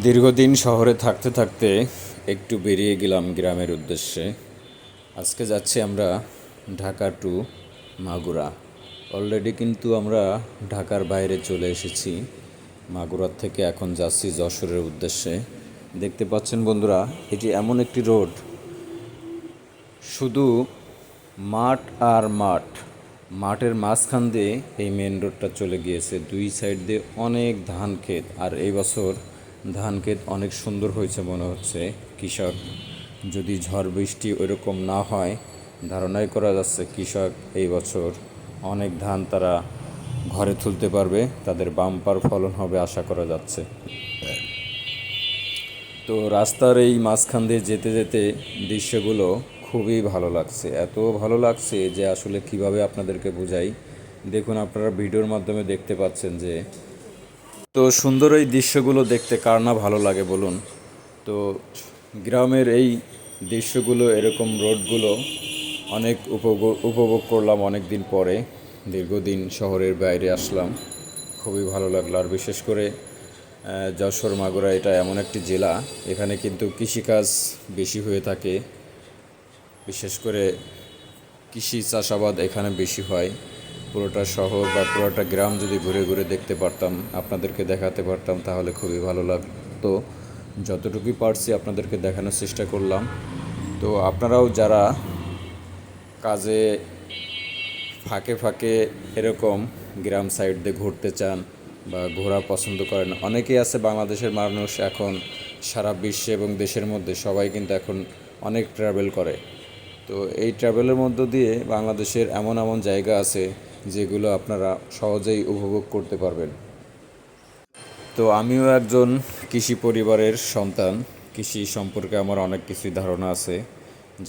দীর্ঘদিন শহরে থাকতে থাকতে একটু বেরিয়ে গেলাম গ্রামের উদ্দেশ্যে। আজকে যাচ্ছি আমরা ঢাকা টু মাগুরা। অলরেডি কিন্তু আমরা ঢাকার বাইরে চলে এসেছি। মাগুরার থেকে এখন যাচ্ছি যশোরের উদ্দেশ্যে। দেখতে পাচ্ছেন বন্ধুরা, এটি এমন একটি রোড, শুধু মাঠ আর মাঠ। মাঠের মাঝখান দিয়ে এই মেন রোডটা চলে গিয়েছে। দুই সাইড দিয়ে অনেক ধান ক্ষেত, আর এই বছর ধান ক্ষেত অনেক সুন্দর হয়েছে মনে হচ্ছে। কৃষক, যদি ঝড় বৃষ্টি ওইরকম না হয়, ধারণাই করা যাচ্ছে কৃষক এই বছর অনেক ধান তারা ঘরে তুলতে পারবে, তাদের বাম্পার ফলন হবে আশা করা যাচ্ছে। তো রাস্তার এই মাঝখান দিয়ে যেতে যেতে দৃশ্যগুলো খুবই ভালো লাগছে, এত ভালো লাগছে যে আসলে কিভাবে আপনাদেরকে বোঝাই। দেখুন, আপনারা ভিডিওর মাধ্যমে দেখতে পাচ্ছেন যে তো সুন্দর এই দৃশ্যগুলো দেখতে কার না ভালো লাগে বলুন। তো গ্রামের এই দৃশ্যগুলো, এরকম রোডগুলো অনেক উপভোগ করলাম অনেক দিন পরে। দীর্ঘদিন শহরের বাইরে আসলাম, খুবই ভালো লাগলো। আর বিশেষ করে যশোর মাগুরা এটা এমন একটি জেলা, এখানে কিন্তু কৃষিকাজ বেশি হয়ে থাকে। বিশেষ করে কৃষি চাষাবাদ এখানে বেশি হয়। পুরোটা শহর বা পুরোটা গ্রাম যদি ঘুরে ঘুরে দেখতে পারতাম, আপনাদেরকে দেখাতে পারতাম, তাহলে খুবই ভালো লাগতো। যতটুকুই পারছি আপনাদেরকে দেখানোর চেষ্টা করলাম। তো আপনারাও যারা কাজে ফাঁকে ফাঁকে এরকম গ্রাম সাইড দিয়ে ঘুরতে চান বা ঘোরা পছন্দ করেন, অনেকেই আছে। বাংলাদেশের মানুষ এখন সারা বিশ্বে এবং দেশের মধ্যে সবাই কিন্তু এখন অনেক ট্রাভেল করে। তো এই ট্রাভেলের মধ্য দিয়ে বাংলাদেশের এমন এমন জায়গা আছে যেগুলো আপনারা সহজেই উপভোগ করতে পারবেন। তো আমিও একজন কৃষি পরিবারের সন্তান। কৃষি সম্পর্কে আমার অনেক কিছুই ধারণা আছে,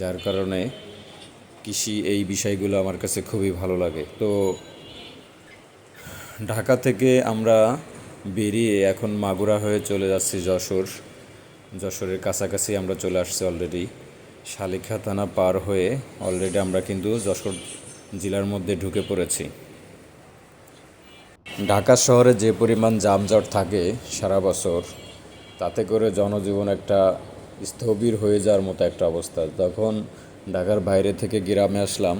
যার কারণে কৃষি এই বিষয়গুলো আমার কাছে খুবই ভালো লাগে। তো ঢাকা থেকে আমরা বেরিয়ে এখন মাগুরা হয়ে চলে যাচ্ছি যশোর। যশোরের কাছাকাছি আমরা চলে আসছি অলরেডি। শালিখা থানা পার হয়ে অলরেডি আমরা কিন্তু যশোর জেলার মধ্যে ঢুকে পড়েছি। ঢাকা শহরে যে পরিমাণ যানজট থাকে সারা বছর, তাতে করে জনজীবন একটা স্থবির হয়ে যাওয়ার মতো একটা অবস্থা। যখন ঢাকার বাইরে থেকে গ্রামে আসলাম,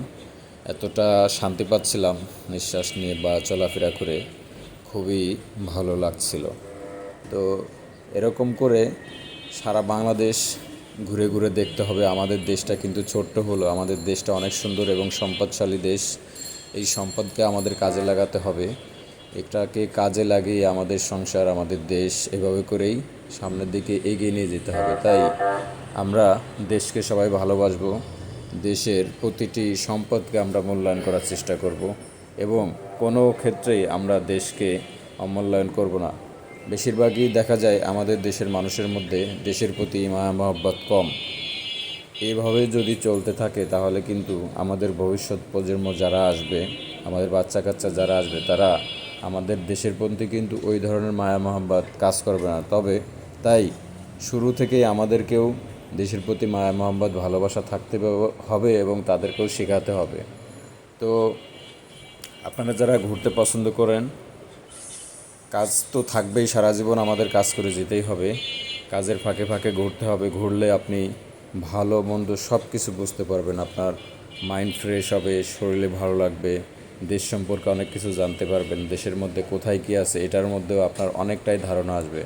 এতটা শান্তি পাচ্ছিলাম নিঃশ্বাস নিয়ে বা চলাফেরা করে, খুবই ভালো লাগছিল। তো এরকম করে সারা বাংলাদেশ ঘুরে ঘুরে দেখতে হবে। আমাদের দেশটা কিন্তু ছোট্ট হলো, আমাদের দেশটা অনেক সুন্দর এবং সম্পদশালী দেশ। এই সম্পদকে আমাদের কাজে লাগাতে হবে। এটাকে কাজে লাগিয়ে আমাদের সংসার, আমাদের দেশ এভাবে করেই সামনের দিকে এগিয়ে নিয়ে যেতে হবে। তাই আমরা দেশকে সবাই ভালোবাসবো, দেশের প্রতিটি সম্পদকে আমরা মূল্যায়ন করার চেষ্টা করব এবং কোনো ক্ষেত্রেই আমরা দেশকে অমূল্যায়ন করব না। বেশিরভাগই দেখা যায় আমাদের দেশের মানুষের মধ্যে দেশের প্রতি মায়া মহব্বত কম। এইভাবে যদি চলতে থাকে তাহলে কিন্তু আমাদের ভবিষ্যৎ প্রজন্ম যারা আসবে, আমাদের বাচ্চা কাচ্চা যারা আসবে, তারা আমাদের দেশের প্রতি কিন্তু ওই ধরনের মায়া মহব্বত কাজ করবে না। তাই শুরু থেকেই আমাদেরকেও দেশের প্রতি মায়া মহব্বত ভালোবাসা থাকতে হবে এবং তাদেরকেও শেখাতে হবে। তো আপনারা যারা ঘুরতে পছন্দ করেন, কাজ তো থাকবেই, সারা জীবন আমাদের কাজ করে যেতেই হবে। কাজের ফাঁকে ফাঁকে ঘুরতে হবে। ঘুরলে আপনি ভালো মন্দ সব কিছু বুঝতে পারবেন। আপনার মাইন্ড ফ্রেশ হবে, শরীরে ভালো লাগবে, দেশ সম্পর্কে অনেক কিছু জানতে পারবেন। দেশের মধ্যে কোথায় কী আছে এটার মধ্যেও আপনার অনেকটাই ধারণা আসবে।